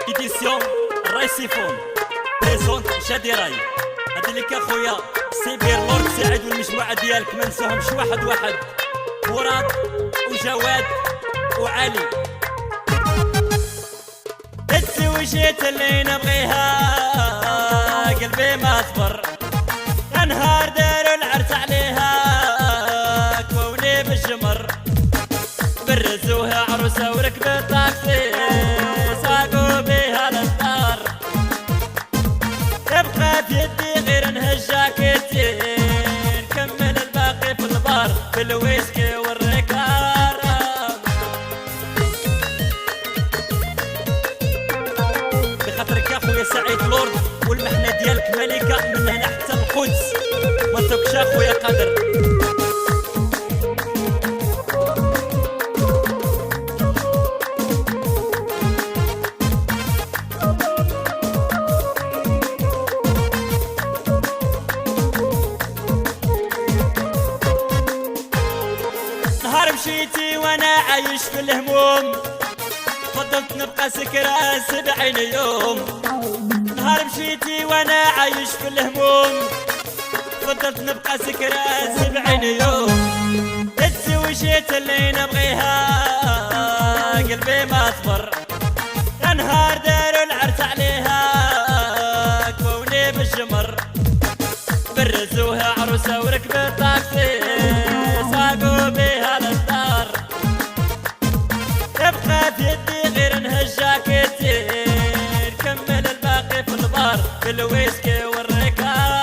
إديسيون الراي سيفون بريزونت شادي راي. هادي ليك اخويا سيبير لورد سعيد والمجموعة ديالك ما نساهمش واحد واحد، مراد وجواد وعلي. الزوجيت اللي نبغيها قلبي ما صبر، نهار داروا العرس عليها كوني بالجمر، برزوها عروسة وركبت طاكسي ساقوا بيها للدار، تبقى في يدي غير نهجاكتي نكمل الباقي في البار بالويسكي والركارة. بخاطرك يا خويا سعيد لورد والمحنة ديالك ملكة من هنا حتى القدس، ما تبقاش اخويا قادر. نهار مشيتي وانا عايش في الهموم، فضلت نبقى سكران 70 يوم. نهار مشيتي وانا عايش في الهموم، فضلت نبقى سكران 70 يوم. تزوجت اللي نبغيها قلبي ما صبر، نهار داروا العرس عليها كوني بالجمر، برزوها عروسة وركبت طاكسي ساقوا بيها للدار، تبقى في يدي غير نهجاكتي نكمل الباقي في البار بالويسكي والركارة.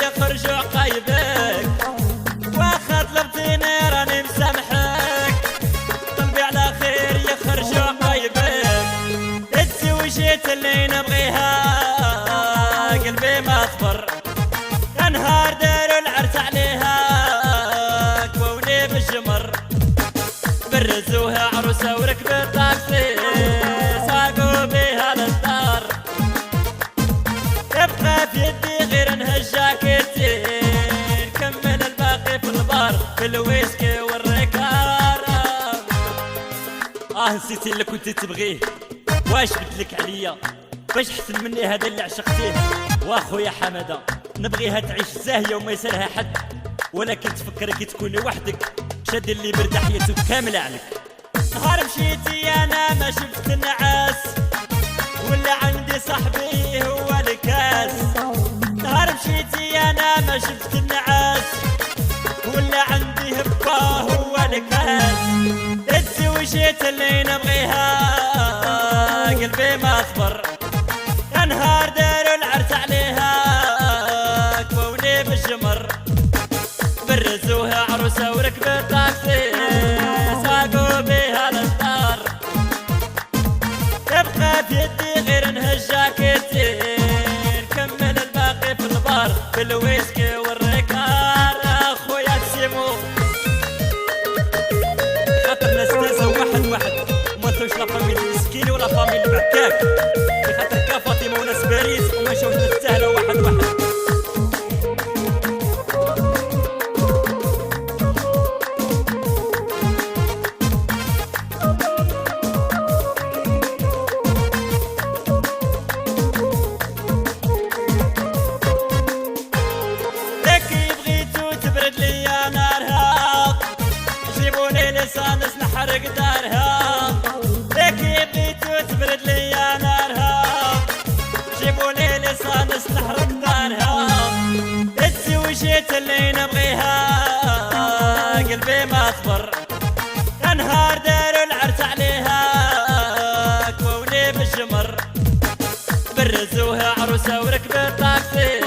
يخرج عقايبك واخا طلبتيني راني مسامحك، قلبي على خير يخرج عقايبك. تزوجت اللي نبغيها قلبي ما صبر، نهار داروا العرس عليها كوني بالجمر، برزوها عروسة وركبت طاكسي ساقوا بيها للدار، تبقى في يدي غير نهجاكتي نكمل الباقي في البار بالويسكي والركارة. نسيتي اللي كنت تبغيه واش بدلك عليا باش حسن مني هذا اللي عشقتيه. واخويا حمادة نبغيها تعيش زاهية وما يسالها حد، ولكن تفكرك تكوني وحدك شاد اللي برد حياته كاملة عليك. نهار مشيتي انا ما شفت النعاس، ولا عندي صاحبي هو الكاس. نهار مشيتي انا ما شفت النعاس، ولا عندي هبة هو الكاس. تزوجت اللي نبغيها قلبي ما صبر، نهار داروا العرس عليها كوني بالجمر، برزوها عروسة وركبت طاكسي ساقوا بيها للدار، تبقى في يدي غير نهجاكتي نكمل الباقي في البار بالويسكي والركارة. خويا سيمو خاطر نستازا واحد واحد وما نثوش لا فاميل المسكيني ولا فاميل البعكاك، خاطر كا فاطمة وناس باريس وما نشوفش نستاهلوا واحد واحد. لسانس نحرق دارها لكي بغيتو تبرد لي نارها، جيبولي لسانس نحرق دارها. تزوجت اللي نبغيها قلبي ما صبر، نهار داروا العرس عليها كوني بالجمر، برزوها عروسة وركبت طاكسي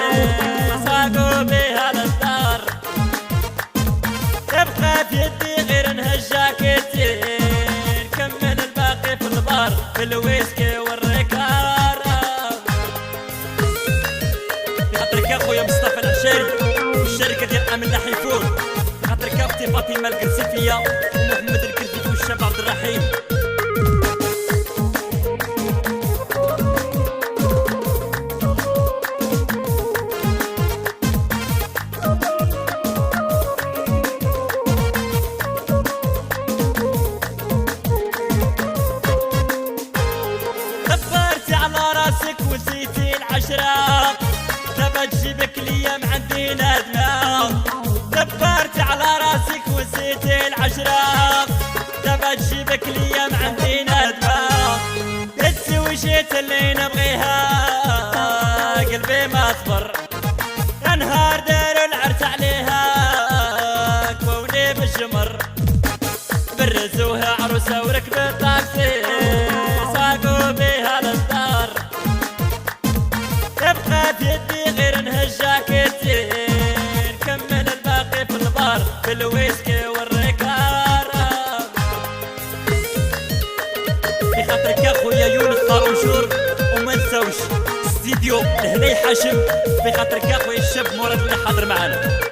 ساقوا بيها للدار، تبقى في يدي غير نهجاكتي فاطمه الكرسفيه ومحمد الكرسفي والشاب عبد الرحيم. دبرتي على راسك ونسيتي العشرة، دابا تجيبك ليا معندي ندمة. دبرتي على راسك ونسيتي العشرة، دابا تجيبك ليا معندي ندمة. تسوي شيت اللي نبغيها قلبي ما صبر، يا نهار داروا العرس عليها كوني بالجمر. برزوها عروسة وركبت طاكسي ساقوا بيها للدار، تبقى في يدي غير انهجاكتي نكمل الباقي في البار بالويسكي والريكارة. في خاطرك يا خويا يونس طاروشور، وما نساوش استديو الهني حاشم، في خاطرك يا خويا الشاب مراد اللي حاضر معانا.